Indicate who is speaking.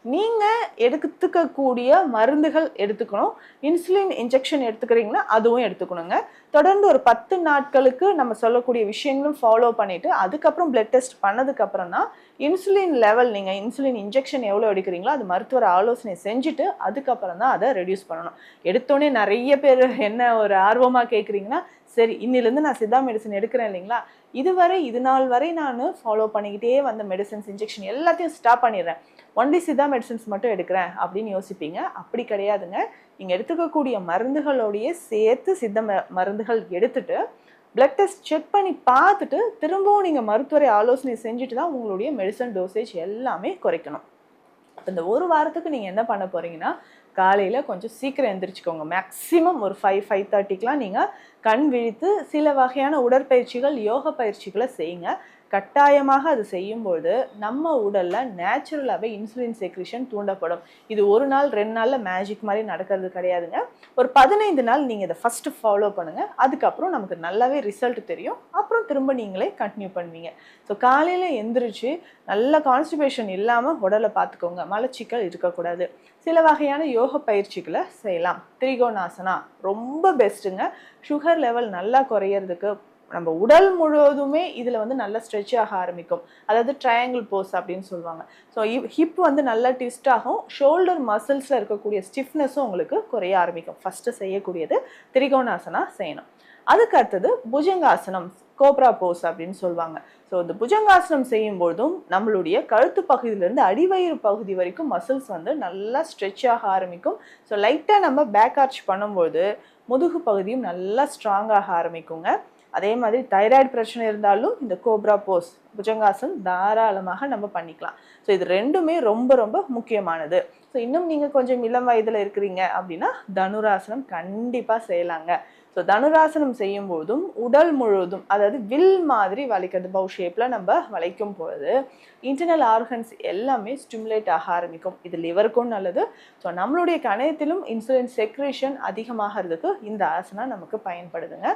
Speaker 1: நீங்கள் எடுத்துக்கக்கூடிய மருந்துகள் எடுத்துக்கணும். இன்சுலின் இன்ஜெக்ஷன் எடுத்துக்கிறீங்கன்னா அதுவும் எடுத்துக்கணுங்க. தொடர்ந்து ஒரு 10 நாட்களுக்கு நம்ம சொல்லக்கூடிய விஷயங்களும் ஃபாலோ பண்ணிவிட்டு அதுக்கப்புறம் பிளட் டெஸ்ட் பண்ணதுக்கப்புறம் தான் இன்சுலின் லெவல், நீங்கள் இன்சுலின் இன்ஜெக்ஷன் எவ்வளோ எடுக்கிறீங்களோ அது மருத்துவர் ஆலோசனை செஞ்சுட்டு அதுக்கப்புறம் தான் அதை ரெடியூஸ் பண்ணணும். எடுத்தோடனே நிறைய பேர் என்ன ஒரு ஆர்வமாக கேட்குறீங்கன்னா, சரி இன்னிலேருந்து நான் சித்தா மெடிசன் எடுக்கிறேன் இல்லைங்களா, இது நாள் வரை நான் ஃபாலோ பண்ணிக்கிட்டே வந்த மெடிசன்ஸ் இன்ஜெக்ஷன் எல்லாத்தையும் ஸ்டாப் பண்ணிடுறேன், ஒன்லி சித்தா மெடிசன்ஸ் மட்டும் எடுக்கிறேன் அப்படின்னு யோசிப்பீங்க. அப்படி கிடையாதுங்க. நீங்கள் எடுத்துக்கக்கூடிய மருந்துகளோடையே சேர்த்து சித்த மருந்துகள் எடுத்துட்டு பிளட் டெஸ்ட் செக் பண்ணி பார்த்துட்டு திரும்பவும் நீங்கள் மருத்துவரை ஆலோசனை செஞ்சுட்டு தான் உங்களுடைய மெடிசன் டோசேஜ் எல்லாமே குறைக்கணும். இந்த ஒரு வாரத்துக்கு நீங்கள் என்ன பண்ண போகிறீங்கன்னா, காலையில் கொஞ்சம் சீக்கிரம் எழுந்திரிச்சிக்கோங்க. மேக்ஸிமம் ஒரு 5-5:30க்கெலாம் நீங்கள் கண் விழித்து சில வகையான உடற்பயிற்சிகள், யோக பயிற்சிகளை செய்யுங்க. கட்டாயமாக அது செய்யும்போது நம்ம உடலில் நேச்சுரலாகவே இன்சுலின் செக்ரிஷன் தூண்டப்படும். இது ஒரு நாள் 2 நாளில் மேஜிக் மாதிரி நடக்கிறது கிடையாதுங்க. ஒரு 15 நாள் நீங்கள் இதை ஃபஸ்ட்டு ஃபாலோ பண்ணுங்கள். அதுக்கப்புறம் நமக்கு நல்லாவே ரிசல்ட் தெரியும். அப்புறம் திரும்ப நீங்களே கண்டினியூ பண்ணுவீங்க. ஸோ காலையில் எந்திரிச்சு நல்ல கான்ஸ்டிபேஷன் இல்லாமல் உடலை பார்த்துக்கோங்க. மலச்சிக்கல் இருக்கக்கூடாது. சில வகையான யோக பயிற்சிகளை செய்யலாம். திரிகோணாசனா ரொம்ப பெஸ்ட்டுங்க. சுகர் லெவல் நல்லா குறையிறதுக்கு நம்ம உடல் முழுவதுமே இதில் வந்து நல்லா ஸ்ட்ரெச் ஆக ஆரம்பிக்கும். அதாவது ட்ரையாங்கிள் போஸ் அப்படின்னு சொல்லுவாங்க. ஸோ ஹிப் வந்து நல்லா ட்விஸ்ட் ஆகும். ஷோல்டர் மசில்ஸில் இருக்கக்கூடிய ஸ்டிஃப்னஸும் உங்களுக்கு குறைய ஆரம்பிக்கும். ஃபஸ்ட்டு செய்யக்கூடியது திரிகோணாசனா செய்யணும். அதுக்கு அடுத்தது புஜங்காசனம், கோப்ரா போஸ் அப்படின்னு சொல்லுவாங்க. ஸோ இந்த புஜங்காசனம் செய்யும்போதும் நம்மளுடைய கழுத்து பகுதியிலேருந்து அடிவயிறு பகுதி வரைக்கும் மசில்ஸ் வந்து நல்லா ஸ்ட்ரெச் ஆக ஆரம்பிக்கும். ஸோ லைட்டாக நம்ம பேக் ஆர்ச் பண்ணும்போது முதுகு பகுதியும் நல்லா ஸ்ட்ராங்காக ஆரம்பிக்குங்க. அதே மாதிரி தைராய்டு பிரச்சனை இருந்தாலும் இந்த கோப்ரா போஸ், புஜங்காசனம் தாராளமாக நம்ம பண்ணிக்கலாம். ஸோ இது ரெண்டுமே ரொம்ப ரொம்ப முக்கியமானது. ஸோ இன்னும் நீங்கள் கொஞ்சம் இளம் வயதில் இருக்கிறீங்க அப்படின்னா தனுராசனம் கண்டிப்பாக செய்யலாங்க. ஸோ தனுராசனம் செய்யும்போதும் உடல் முழுவதும், அதாவது வில் மாதிரி வளைக்கிறது, பவு ஷேப்பில் நம்ம வளைக்கும் பொழுது இன்டர்னல் ஆர்கன்ஸ் எல்லாமே ஸ்டிமுலேட் ஆக ஆரம்பிக்கும். இது லிவருக்கும் நல்லது. ஸோ நம்மளுடைய கணையத்திலும் இன்சுலின் செக்ரேஷன் அதிகமாகிறதுக்கு இந்த ஆசனா நமக்கு பயன்படுதுங்க.